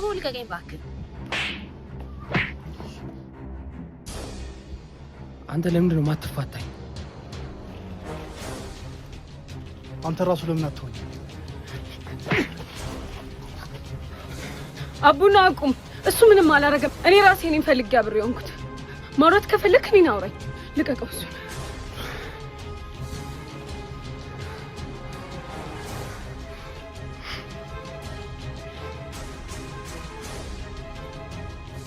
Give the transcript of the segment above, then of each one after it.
አቦል ከገኝ ባክ አንተ ለምን ነው ማትፋታኝ? አንተ ራሱ ለምን አትሆኝ? አቡና አቁም። እሱ ምንም አላረገም። እኔ ራሴ ነኝ ፈልጌ አብሬው እንኩት። ማውራት ከፈለክ እኔን አውራኝ። ልቀቀው እሱ።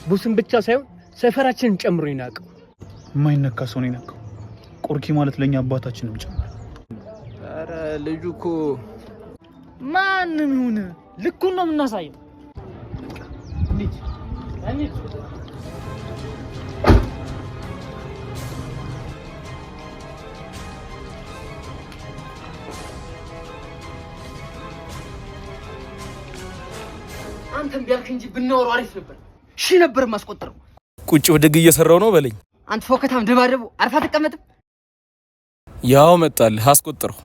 ቡስን ብቻ ሳይሆን ሰፈራችንን ጨምሮ ይናቀው። የማይነካ ሰው ነው ይነካው። ቆርኪ ማለት ለኛ አባታችንም ጨምሮ። ኧረ ልጁ እኮ ማንም ይሁን ልኩን ነው የምናሳየው። እንዴት አንተም ቢያልክ እንጂ ብናወራው አሪፍ ነበር። እሺ ነበር ማስቆጠረው። ቁጭ ወደግ እየሰራው ነው በለኝ። አንተ ፎከታም ደባደቡ አርፋ ተቀመጥም። ያው መጣልህ አስቆጠረው።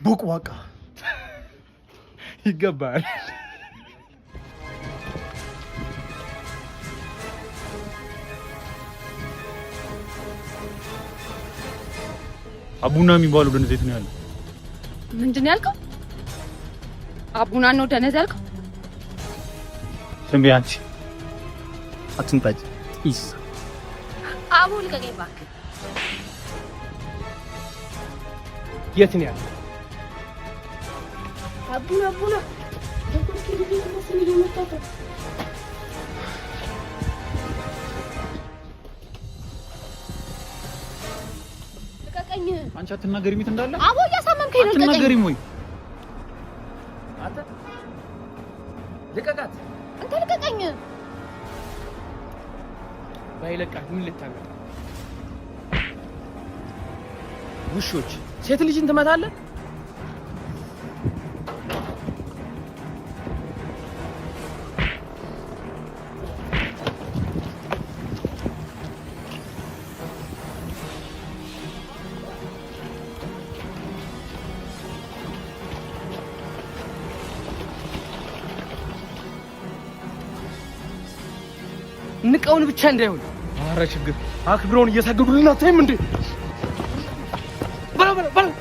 ቦቅቧቃ ይገባል። አቡና የሚባለው ደነዝ የት ነው ያለው? ምንድን ነው ያልከው? አቡና ነው ደነዝ ያልከው? ዝም በይ አንቺ አትንጣጭ። ኢስ አቦል ከገኝ ባክ የት ነው ያለው? አቡና ልቀቀኝ። አንቺ አትናገሪም የት እንዳለ? አቦ እያሳመምከኝ ነው። አትናገሪም ወይ? አንተ ልቀቃት። አንተ ልቀቀኝ። ባይለቃት ምን ልታመጣ? ውሾች ሴት ልጅን ትመታለህ? ንቀውን ብቻ እንዳይሆን። ኧረ ችግር አክብረውን እየሰገዱልን አታይም እንዴ? በለው